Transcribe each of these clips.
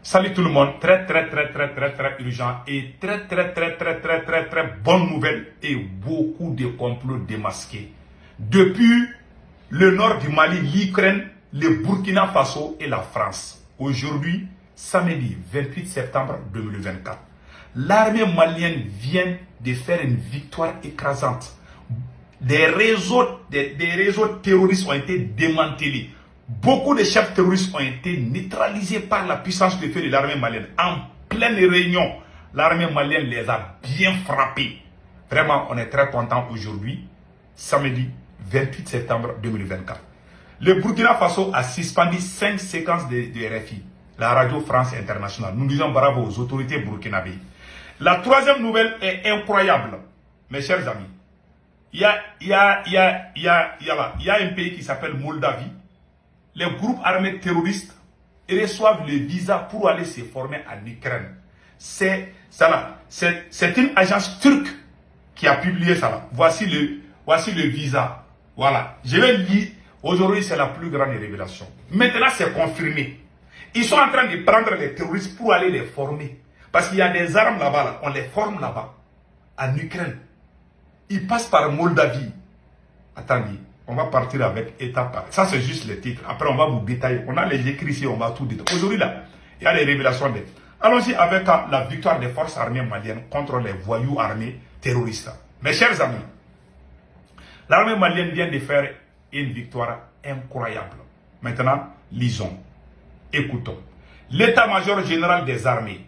Salut tout le monde, très urgent et très bonne nouvelle et beaucoup de complots démasqués. Depuis le nord du Mali, l'Ukraine, le Burkina Faso et la France. Aujourd'hui, samedi 28 septembre 2024, l'armée malienne vient de faire une victoire écrasante. Des réseaux terroristes ont été démantelés. Beaucoup de chefs terroristes ont été neutralisés par la puissance de feu de l'armée malienne. En pleine réunion, l'armée malienne les a bien frappés. Vraiment, on est très content aujourd'hui, samedi 28 septembre 2024. Le Burkina Faso a suspendu 5 séquences de RFI, la radio France Internationale. Nous disons bravo aux autorités burkinabées. La troisième nouvelle est incroyable, mes chers amis. Il y a un pays qui s'appelle Moldavie. Les groupes armés terroristes reçoivent le visa pour aller se former en Ukraine. C'est une agence turque qui a publié ça là. Voici le visa. Voilà. Je vais lire. Aujourd'hui, c'est la plus grande révélation. Maintenant, c'est confirmé. Ils sont en train de prendre les terroristes pour aller les former. Parce qu'il y a des armes là-bas. Là. On les forme là-bas. En Ukraine. Ils passent par Moldavie. Attendez. On va partir avec étape. Ça, c'est juste les titres. Après, on va vous détailler. On a les écrits ici, on va tout détailler. Aujourd'hui, là, il y a les révélations. Allons-y avec la victoire des forces armées maliennes contre les voyous armés terroristes. Mes chers amis, l'armée malienne vient de faire une victoire incroyable. Maintenant, lisons. Écoutons. L'état-major général des armées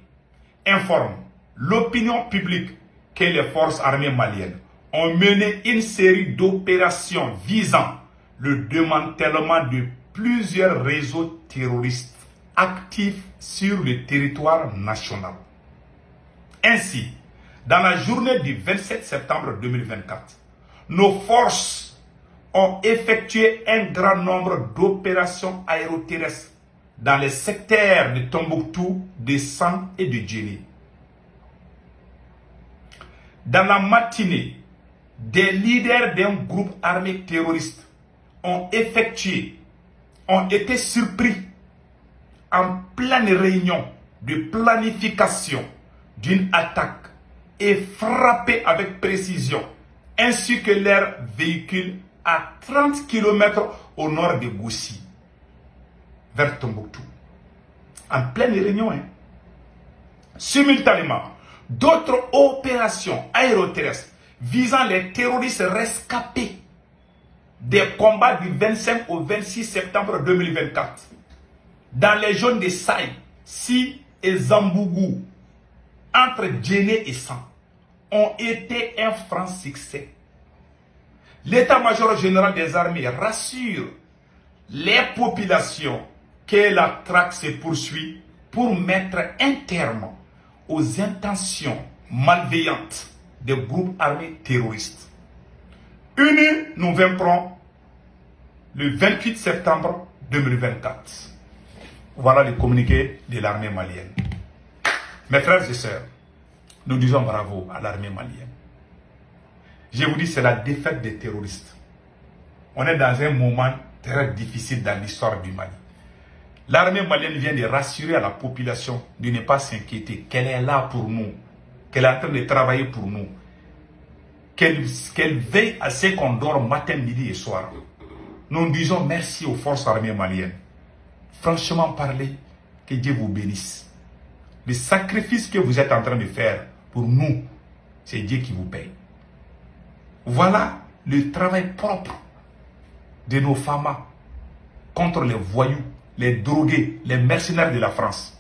informe l'opinion publique que les forces armées maliennes ont mené une série d'opérations visant le démantèlement de plusieurs réseaux terroristes actifs sur le territoire national. Ainsi, dans la journée du 27 septembre 2024, nos forces ont effectué un grand nombre d'opérations aéroterrestres dans les secteurs de Tombouctou, de San et de Djéné. Dans la matinée, des leaders d'un groupe armé terroriste ont été surpris en pleine réunion de planification d'une attaque et frappés avec précision, ainsi que leurs véhicules à 30 km au nord de Goussi, vers Tombouctou. En pleine réunion, hein. Simultanément, d'autres opérations aéroterrestres visant les terroristes rescapés des combats du 25 au 26 septembre 2024 dans les zones de Saï, Si et Zambougou, entre Djéné et San, ont été un franc succès. L'état-major général des armées rassure les populations que la traque se poursuit pour mettre un terme aux intentions malveillantes des groupes armés terroristes. Unis, nous vaincrons le 28 septembre 2024. Voilà le communiqué de l'armée malienne. Mes frères et sœurs, nous disons bravo à l'armée malienne. Je vous dis, c'est la défaite des terroristes. On est dans un moment très difficile dans l'histoire du Mali. L'armée malienne vient de rassurer à la population de ne pas s'inquiéter, qu'elle est là pour nous, qu'elle est en train de travailler pour nous, qu'elle veille à ce qu'on dort matin, midi et soir. Nous disons merci aux forces armées maliennes. Franchement parlez, que Dieu vous bénisse. Le sacrifice que vous êtes en train de faire pour nous, c'est Dieu qui vous paye. Voilà le travail propre de nos femmes contre les voyous, les drogués, les mercenaires de la France.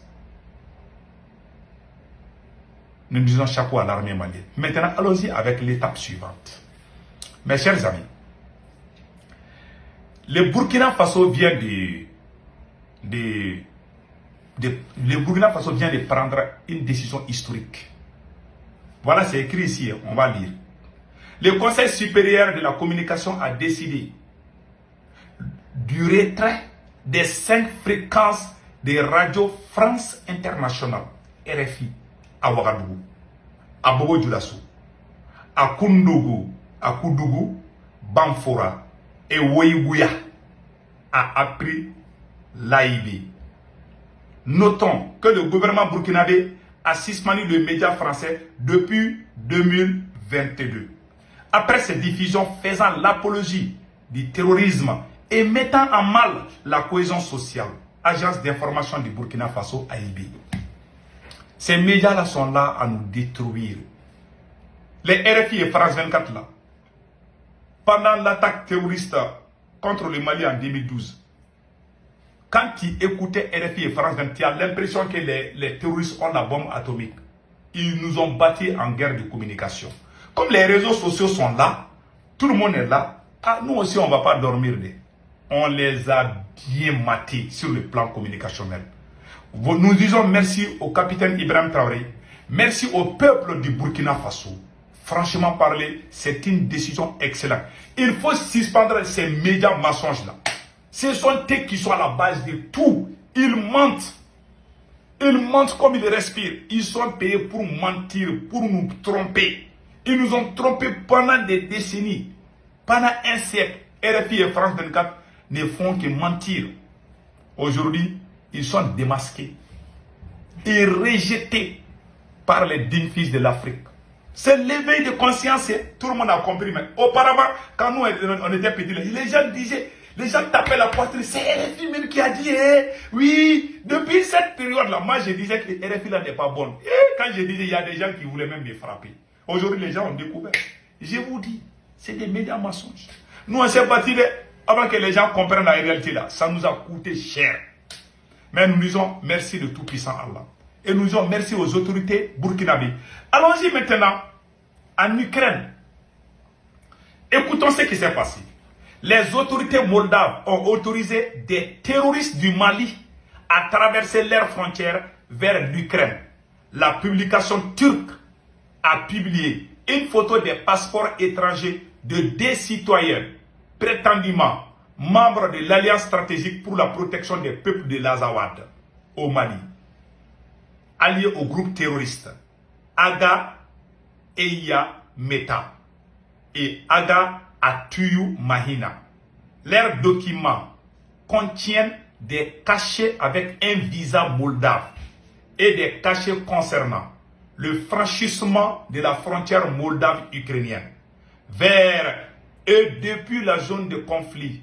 Nous disons chapeau à l'armée malienne. Maintenant, allons-y avec l'étape suivante. Mes chers amis, le Burkina Faso vient de prendre une décision historique. Voilà, c'est écrit ici, on va lire. Le Conseil supérieur de la communication a décidé du retrait des 5 fréquences de Radio France Internationale, RFI, à Ouagadougou, à Bobo Dioulasso, à Koundougou, à Koudougou, Bamfora et Ouéigouya, à Apri Laïbi. Notons que le gouvernement burkinabé a suspendu le média français depuis 2022. Après ces diffusions faisant l'apologie du terrorisme et mettant en mal la cohésion sociale, Agence d'information du Burkina Faso, AIB. Ces médias-là sont là à nous détruire. Les RFI et France 24 là, pendant l'attaque terroriste contre le Mali en 2012, quand tu écoutais RFI et France 24, tu as l'impression que les terroristes ont la bombe atomique. Ils nous ont battus en guerre de communication. Comme les réseaux sociaux sont là, tout le monde est là, nous aussi on ne va pas dormir. On les a bien matés sur le plan communicationnel. Nous disons merci au capitaine Ibrahim Traoré, merci au peuple du Burkina Faso. Franchement parler, c'est une décision excellente. Il faut suspendre ces médias mensonges-là. Ce sont eux qui sont à la base de tout. Ils mentent. Ils mentent comme ils respirent. Ils sont payés pour mentir, pour nous tromper. Ils nous ont trompés pendant des décennies. Pendant un siècle, RFI et France 24 ne font que mentir. Aujourd'hui, ils sont démasqués et rejetés par les dignes fils de l'Afrique. C'est l'éveil de conscience, tout le monde a compris. Mais auparavant, quand nous on était petits, les gens disaient, les gens tapaient la poitrine, c'est RFI même qui a dit, oui, depuis cette période-là, moi je disais que RFI là n'est pas bonne. Et quand je disais, il y a des gens qui voulaient même me frapper. Aujourd'hui, les gens ont découvert. Je vous dis, c'est des médias mensonges. Nous, on s'est battu avant que les gens comprennent la réalité là. Ça nous a coûté cher. Mais nous disons merci de tout-puissant Allah. Et nous disons merci aux autorités burkinabées. Allons-y maintenant en Ukraine. Écoutons ce qui s'est passé. Les autorités moldaves ont autorisé des terroristes du Mali à traverser leurs frontières vers l'Ukraine. La publication turque a publié une photo des passeports étrangers de 2 citoyens prétendument membres de l'Alliance stratégique pour la protection des peuples de l'Azawad au Mali, alliés au groupe terroriste Aga Eya Meta et Aga Atuyu Mahina. Leurs documents contiennent des cachets avec un visa moldave et des cachets concernant le franchissement de la frontière moldave-ukrainienne vers et depuis la zone de conflit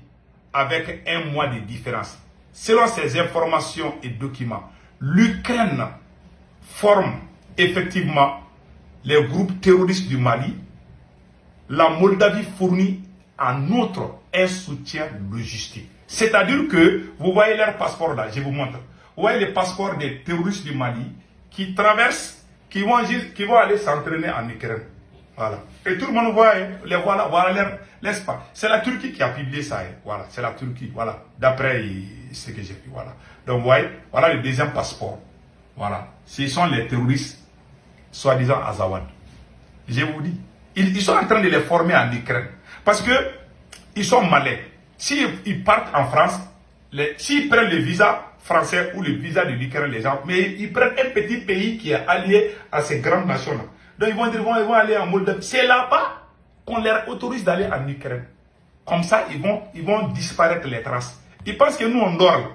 avec un mois de différence. Selon ces informations et documents, l'Ukraine forme effectivement les groupes terroristes du Mali. La Moldavie fournit en outre un soutien logistique. C'est-à-dire que, vous voyez leur passeport là, je vous montre. Vous voyez les passeports des terroristes du Mali qui traversent, qui vont aller s'entraîner en Ukraine. Voilà. Et tout le monde voit, les voilà l'espace. C'est la Turquie qui a publié ça. Voilà, c'est la Turquie. Voilà. D'après ce que j'ai vu. Voilà. Donc, vous voyez, voilà le deuxième passeport. Voilà. Ce sont les terroristes, soi-disant Azawad. Je vous dis. Ils sont en train de les former en Ukraine. Parce que ils sont malins. S'ils partent en France, s'ils prennent le visa français ou le visa de l'Ukraine, les gens, mais ils prennent un petit pays qui est allié à ces grandes nations-là. Donc ils vont aller en Moldavie. C'est là-bas qu'on leur autorise d'aller en Ukraine. Comme ça, ils vont disparaître les traces. Ils pensent que nous, on dort.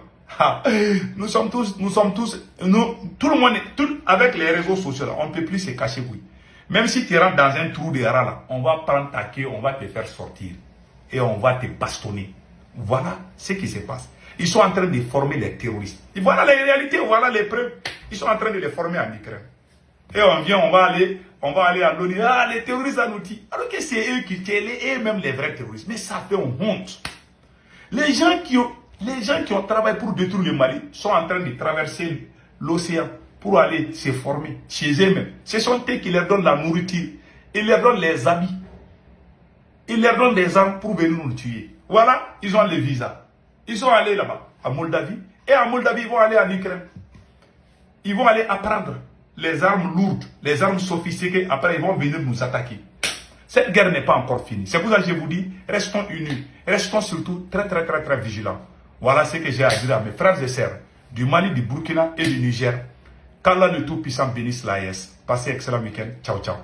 Nous sommes tous, tout le monde, avec les réseaux sociaux, là, on ne peut plus se cacher, oui. Même si tu rentres dans un trou de rat, là, on va prendre ta queue, on va te faire sortir. Et on va te bastonner. Voilà ce qui se passe. Ils sont en train de former les terroristes. Et voilà les réalités, voilà les preuves. Ils sont en train de les former en Ukraine. Et on va aller à l'ONU. Ah, les terroristes en outil. Alors que c'est eux qui eux-mêmes les vrais terroristes. Mais ça fait honte. Les gens qui ont travaillé pour détruire le Mali sont en train de traverser l'océan pour aller se former chez eux-mêmes. Ce sont eux qui leur donnent la nourriture. Ils leur donnent les habits. Ils leur donnent des armes pour venir nous tuer. Voilà, ils ont les visas. Ils sont allés là-bas, à Moldavie. Et à Moldavie, ils vont aller en Ukraine. Ils vont aller apprendre les armes lourdes, les armes sophistiquées. Après, ils vont venir nous attaquer. Cette guerre n'est pas encore finie. C'est pour ça que je vous dis, restons unis. Restons surtout très vigilants. Voilà ce que j'ai à dire à mes frères et sœurs du Mali, du Burkina et du Niger. Qu'Allah le Tout-Puissant bénisse l'AES. Passez un excellent week-end. Ciao, ciao.